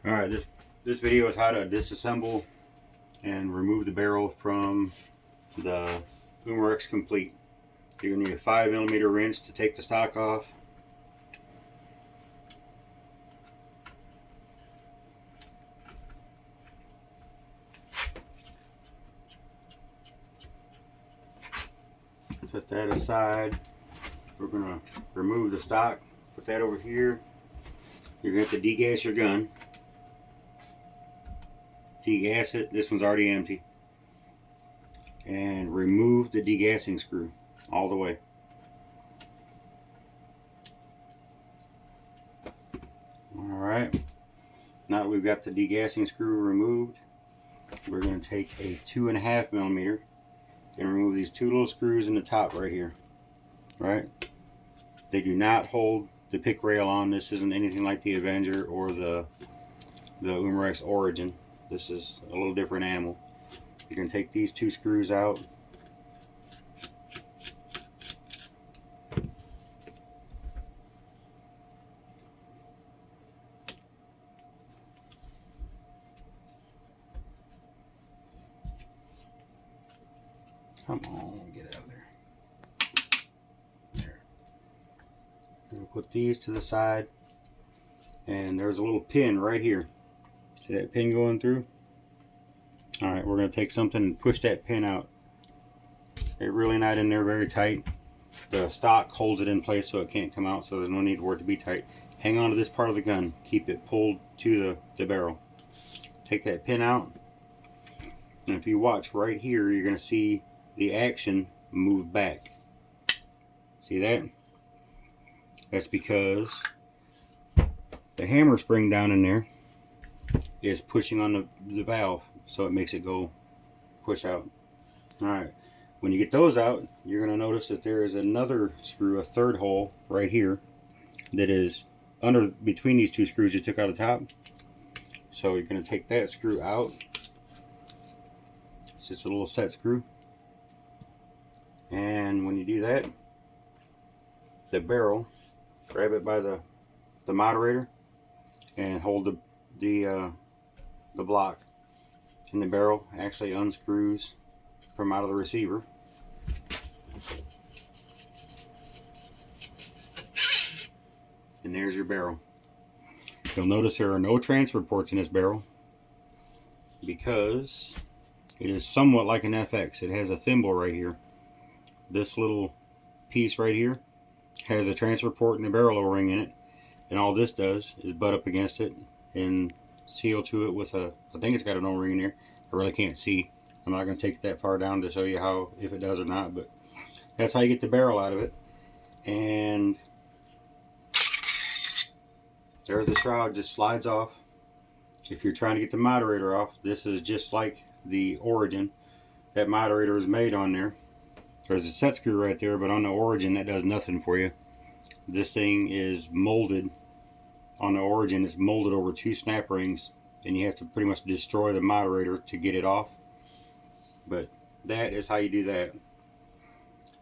Alright, this video is how to disassemble and remove the barrel from the Umarex Komplete. You're going to need a 5mm wrench to take the stock off. Set that aside. We're going to remove the stock, put that over here. You're going to have to degas your gun. Degas it. This one's already empty. And remove the degassing screw all the way. Alright, now that we've got the degassing screw removed, we're going to take a 2.5mm and remove these two little screws in the top right here. Right? They do not hold the pick rail on. This isn't anything like the Avenger or the Umarex Origin. This is a little different animal. You're going to take these two screws out. Come on, get out of there. There. We'll put these to the side. And there's a little pin right here. See that pin going through? Alright, we're going to take something and push that pin out. It's really not in there very tight. The stock holds it in place so it can't come out, so there's no need for it to be tight. Hang on to this part of the gun. Keep it pulled to the barrel. Take that pin out. And if you watch right here, you're going to see the action move back. See that? That's because the hammer spring down in there is pushing on the valve, so it makes it go push out. Alright, when you get those out, you're going to notice that there is another screw, a third hole right here, that is under between these two screws you took out of the top. So you're going to take that screw out. It's just a little set screw. And when you do that, the barrel, grab it by the moderator and hold the block, and the barrel actually unscrews from out of the receiver. And there's your barrel. You'll notice there are no transfer ports in this barrel because it is somewhat like an FX. It has a thimble right here. This little piece right here has a transfer port and a barrel O-ring in it, and all this does is butt up against it and seal to it with a, I think it's got an O-ring in here. I really can't see. I'm not going to take it that far down to show you how, if it does or not, but that's how you get the barrel out of it. And there's the shroud, just slides off. If you're trying to get the moderator off, this is just like the Origin. That moderator is made on there. There's a set screw right there, but on the Origin that does nothing for you. This thing is molded. On the Origin, it's molded over 2 snap rings, and you have to pretty much destroy the moderator to get it off. But that is how you do that.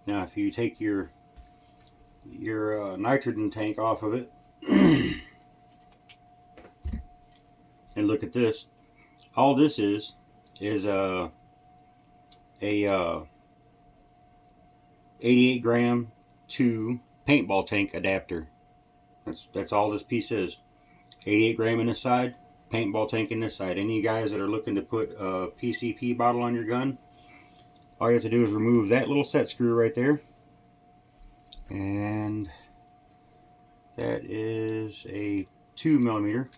Now if you take your nitrogen tank off of it and look at this, all this is a 88 gram to paintball tank adapter. That's all this piece is. 88 gram in this side, paintball tank in this side. Any guys that are looking to put a PCP bottle on your gun, all you have to do is remove that little set screw right there, and that is a 2mm.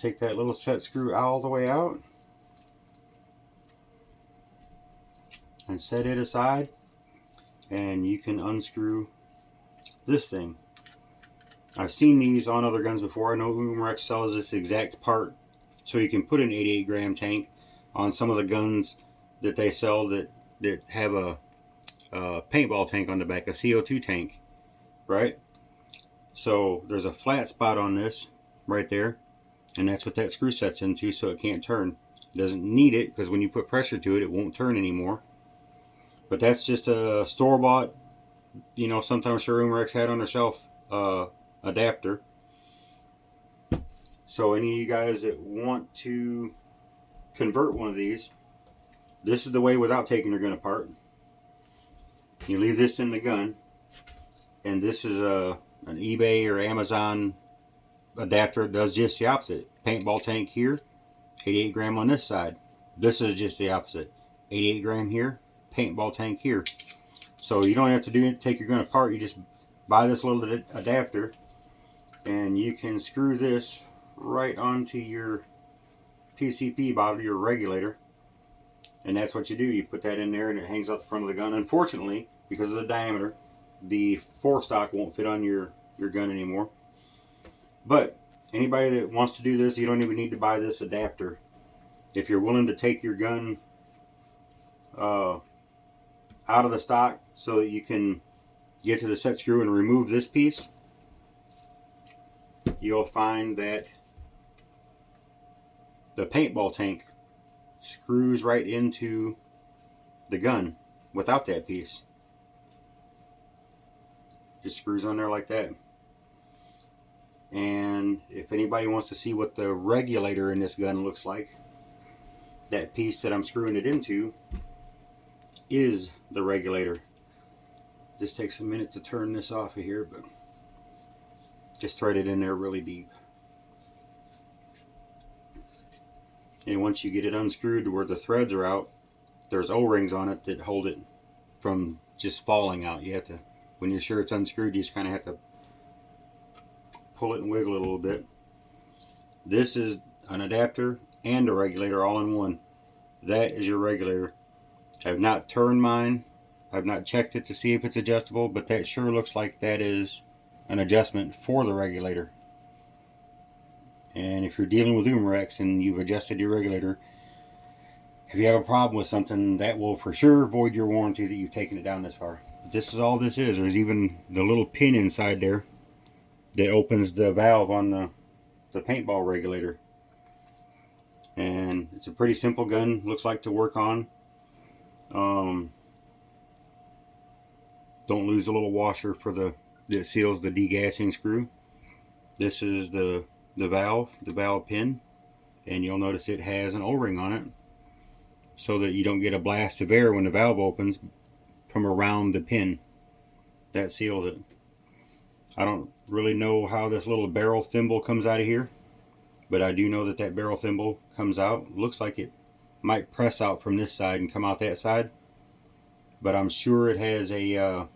Take that little set screw all the way out and set it aside, and you can unscrew this thing. I've seen these on other guns before. I know Umarex sells this exact part so you can put an 88 gram tank on some of the guns that they sell that have a paintball tank on the back, a CO2 tank, right? So there's a flat spot on this right there, and that's what that screw sets into, so it can't turn. It doesn't need it because when you put pressure to it, it won't turn anymore. But that's just a store-bought, sometimes sure Umarex had on their shelf adapter. So any of you guys that want to convert one of these, this is the way without taking your gun apart. You leave this in the gun, and this is an eBay or Amazon adapter. It does just the opposite. Paintball tank here, 88 gram on this side. This is just the opposite. 88 gram here, paintball tank here. So you don't have to take your gun apart. You just buy this little adapter, and you can screw this right onto your PCP bottle, your regulator, and that's what you do. You put that in there and it hangs out the front of the gun. Unfortunately, because of the diameter, the forestock won't fit on your gun anymore. But anybody that wants to do this, you don't even need to buy this adapter. If you're willing to take your gun out of the stock so that you can get to the set screw and remove this piece, you'll find that the paintball tank screws right into the gun without that piece. Just screws on there like that. And if anybody wants to see what the regulator in this gun looks like, that piece that I'm screwing it into is the regulator. Just takes a minute to turn this off of here, but just thread it in there really deep. And once you get it unscrewed to where the threads are out, there's O-rings on it that hold it from just falling out. You have to, when you're sure it's unscrewed, you just kind of have to pull it and wiggle it a little bit. This is an adapter and a regulator all in one. That is your regulator. I've not turned mine. I've not checked it to see if it's adjustable, but that sure looks like that is an adjustment for the regulator. And if you're dealing with Umarex and you've adjusted your regulator, if you have a problem with something, that will for sure void your warranty that you've taken it down this far. But this is all this is. There's even the little pin inside there that opens the valve on the paintball regulator. And it's a pretty simple gun, looks like, to work on. Don't lose the little washer for that seals the degassing screw. This is the valve pin, and you'll notice it has an O-ring on it so that you don't get a blast of air when the valve opens from around the pin. That seals it. I don't really know how this little barrel thimble comes out of here, but I do know that that barrel thimble comes out. Looks like it might press out from this side and come out that side, but I'm sure it has a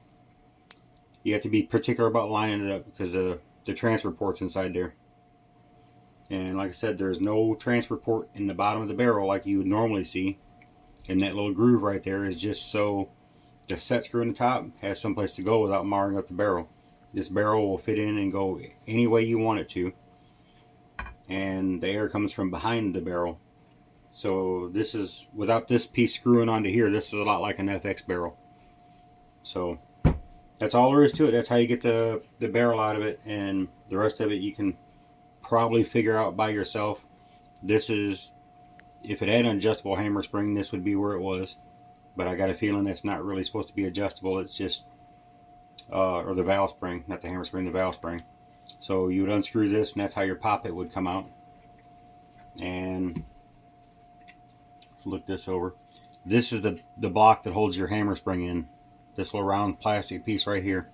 you have to be particular about lining it up because the transfer port's inside there. And like I said, there's no transfer port in the bottom of the barrel like you would normally see. And that little groove right there is just so the set screw in the top has someplace to go without marring up the barrel. This barrel will fit in and go any way you want it to. And the air comes from behind the barrel. So this is, without this piece screwing onto here, this is a lot like an FX barrel. So that's all there is to it. That's how you get the barrel out of it, and the rest of it you can probably figure out by yourself. This is, if it had an adjustable hammer spring, this would be where it was, but I got a feeling that's not really supposed to be adjustable. It's just or the valve spring, not the hammer spring, the valve spring. So you would unscrew this, and that's how your poppet would come out. And let's look this over. This is the block that holds your hammer spring in, this little round plastic piece right here.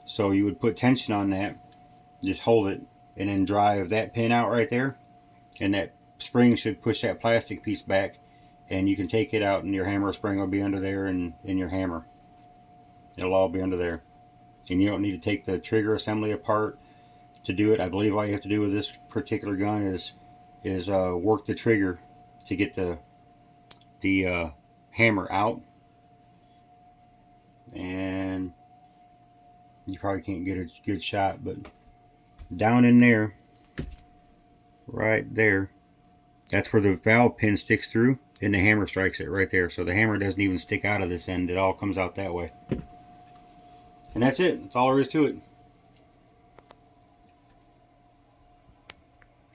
So you would put tension on that, just hold it, and then drive that pin out right there, and that spring should push that plastic piece back, and you can take it out and your hammer spring will be under there, and your hammer, it'll all be under there. And you don't need to take the trigger assembly apart to do it. I believe all you have to do with this particular gun is work the trigger to get the hammer out, and you probably can't get a good shot, but down in there, right there, that's where the valve pin sticks through, and the hammer strikes it right there. So the hammer doesn't even stick out of this end, it all comes out that way. And that's it. That's all there is to it.